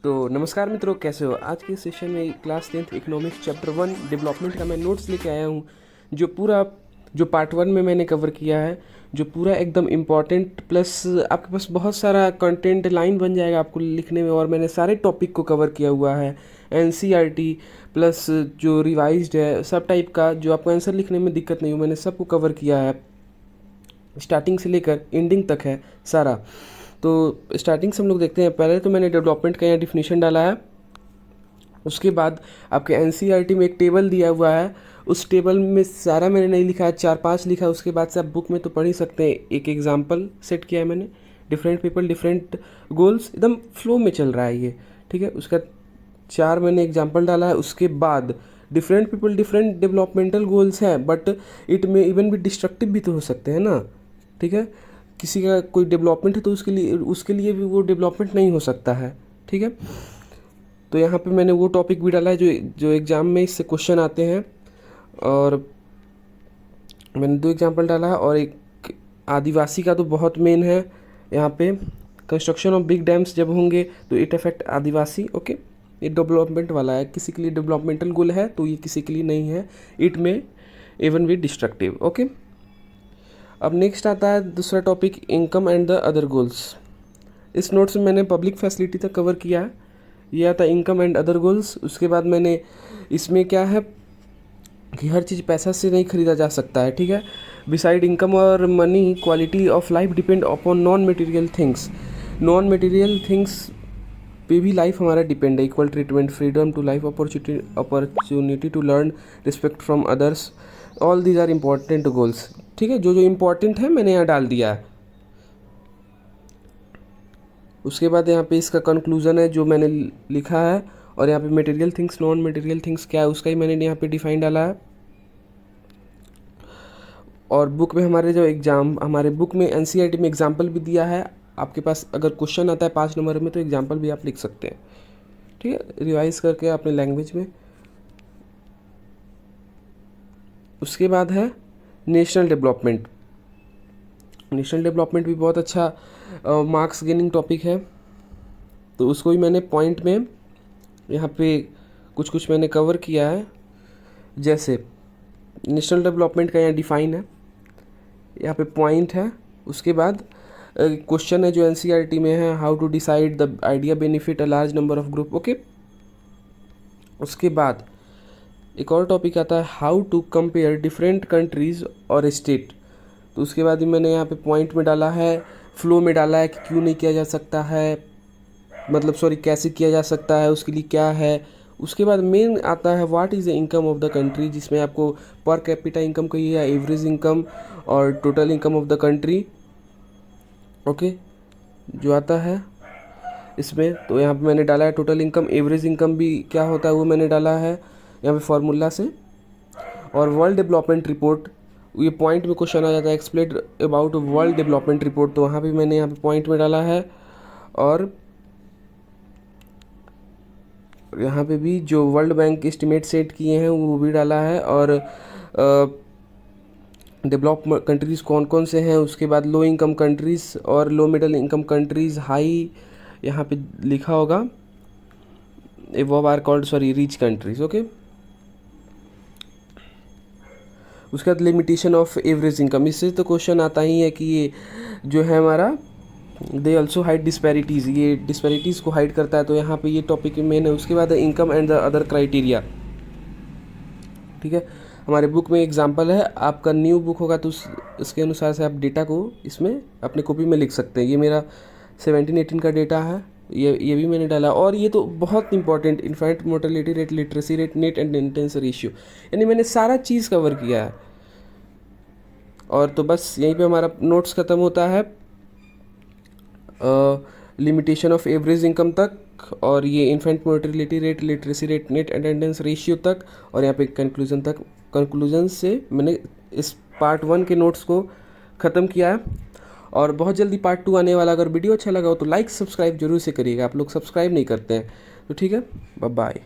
तो नमस्कार मित्रों, कैसे हो। आज के सेशन में class 10th economics chapter 1 development का मैं नोट्स लेके आया हूँ। जो पार्ट 1 में मैंने कवर किया है, जो पूरा एकदम इम्पॉर्टेंट, प्लस आपके पास बहुत सारा कंटेंट लाइन बन जाएगा आपको लिखने में। और मैंने सारे टॉपिक को कवर किया हुआ है, एनसीईआरटी प्लस जो रिवाइज्ड है, सब टाइप का, जो आपको आंसर लिखने में दिक्कत नहीं हो, मैंने सबको कवर किया है। स्टार्टिंग से लेकर एंडिंग तक है सारा। तो स्टार्टिंग से हम लोग देखते हैं। पहले तो मैंने डेवलपमेंट का यहाँ डिफिनीशन डाला है। उसके बाद आपके एनसीईआरटी में एक टेबल दिया हुआ है, उस टेबल में सारा मैंने नहीं लिखा है, 4-5 लिखा है। उसके बाद से आप बुक में तो पढ़ ही सकते हैं। एक एग्जाम्पल सेट किया है मैंने, डिफरेंट पीपल डिफरेंट गोल्स, एकदम फ्लो में चल रहा है ये, ठीक है। उसका 4 मैंने एग्जाम्पल डाला है। उसके बाद different people different developmental goals हैं, बट इट में इवन भी डिस्ट्रक्टिव भी तो हो सकते हैं ना, ठीक है। किसी का कोई डेवलपमेंट है तो उसके लिए भी वो डेवलपमेंट नहीं हो सकता है, ठीक है। तो यहाँ पे मैंने वो टॉपिक भी डाला है जो एग्ज़ाम में इससे क्वेश्चन आते हैं। और मैंने 2 एग्जाम्पल डाला है। और एक आदिवासी का तो बहुत मेन है यहाँ पे, कंस्ट्रक्शन ऑफ बिग डैम्स जब होंगे तो इट अफेक्ट आदिवासी। ओके, ये डेवलपमेंट वाला है, किसी के लिए डेवलपमेंटल गोल है तो ये किसी के लिए नहीं है, इट में इवन भी डिस्ट्रक्टिव। ओके, अब नेक्स्ट आता है दूसरा topic, income and the other goals. इस नोट्स में मैंने पब्लिक फैसिलिटी तक कवर किया है। ये आता है इनकम एंड अदर गोल्स। उसके बाद मैंने इसमें क्या है कि हर चीज़ पैसा से नहीं खरीदा जा सकता है, ठीक है। बिसाइड इनकम और money, quality of life depend upon non material things. Non material things पे भी लाइफ हमारा डिपेंड है। Equal treatment, freedom to life, opportunity to learn, respect from others, all these are important goals, ठीक है। जो जो important है मैंने यहाँ डाल दिया है। उसके बाद यहाँ पे इसका कंक्लूजन है जो मैंने लिखा है। और यहाँ पे material things, non material things क्या है उसका ही मैंने यहाँ पे डिफाइन डाला है। और बुक में हमारे बुक में एनसीईआरटी में एग्जाम्पल भी दिया है। आपके पास अगर क्वेश्चन आता है 5 नंबर में तो एग्जाम्पल भी आप लिख सकते हैं, ठीक है, रिवाइज करके अपने लैंग्वेज में। उसके बाद है नेशनल डेवलपमेंट। नेशनल डेवलपमेंट भी बहुत अच्छा मार्क्स गेनिंग टॉपिक है। तो उसको भी मैंने पॉइंट में यहाँ पे कुछ मैंने कवर किया है। जैसे नेशनल डेवलपमेंट का यहाँ डिफाइन है, यहाँ पे पॉइंट है। उसके बाद क्वेश्चन है जो एनसीईआरटी में है, how to decide the idea benefit a large number of group. Okay, उसके बाद एक और टॉपिक आता है, how to compare different countries और स्टेट। तो उसके बाद भी मैंने यहाँ पे पॉइंट में डाला है, फ्लो में डाला है कि क्यों नहीं किया जा सकता है, मतलब सॉरी कैसे किया जा सकता है, उसके लिए क्या है। उसके बाद मेन आता है what is the income of the country, जिसमें आपको पर कैपिटा इनकम कही है, एवरेज इनकम और total income of the country. Okay, जो आता है इसमें, तो यहाँ पे मैंने डाला है टोटल इनकम, एवरेज इनकम भी क्या होता है वो मैंने डाला है यहाँ पे फॉर्मूला से। और वर्ल्ड डेवलपमेंट रिपोर्ट, ये पॉइंट में क्वेश्चन आ जाता है, explain about world development report, तो वहाँ भी मैंने यहाँ पे पॉइंट में डाला है। और यहाँ पे भी जो वर्ल्ड बैंक एस्टिमेट सेट किए हैं वो भी डाला है। और डेवलप कंट्रीज़ कौन कौन से हैं, उसके बाद लो इनकम कंट्रीज़ और low middle income countries, high यहाँ पे लिखा होगा, above are called rich countries. Okay, उसके बाद लिमिटेशन ऑफ एवरेज इनकम, इससे तो क्वेश्चन आता ही है कि ये जो है हमारा, दे ऑल्सो हाइड डिस्पैरिटीज़, ये डिस्पैरिटीज़ को हाइड करता है, तो यहाँ पे ये टॉपिक मेन है। उसके बाद income and the other criteria, ठीक है। हमारे बुक में एग्जांपल है, आपका न्यू बुक होगा तो उसके अनुसार से आप डेटा को इसमें अपने कॉपी में लिख सकते हैं। ये मेरा 17-18 का डेटा है, ये भी मैंने डाला। और ये तो बहुत important, infant mortality rate, literacy rate, net and intense ratio, यानी मैंने सारा चीज़ कवर किया है। और तो बस यहीं पे हमारा नोट्स ख़त्म होता है, लिमिटेशन ऑफ एवरेज इनकम तक, और ये infant mortality rate, literacy rate, net attendance ratio तक, और यहाँ पे कंक्लूजन तक। कंक्लूजन से मैंने इस पार्ट 1 के नोट्स को ख़त्म किया है। और बहुत जल्दी पार्ट 2 आने वाला। अगर वीडियो अच्छा लगा हो तो लाइक सब्सक्राइब जरूर से करिएगा, आप लोग सब्सक्राइब नहीं करते हैं तो, ठीक है। Bye bye.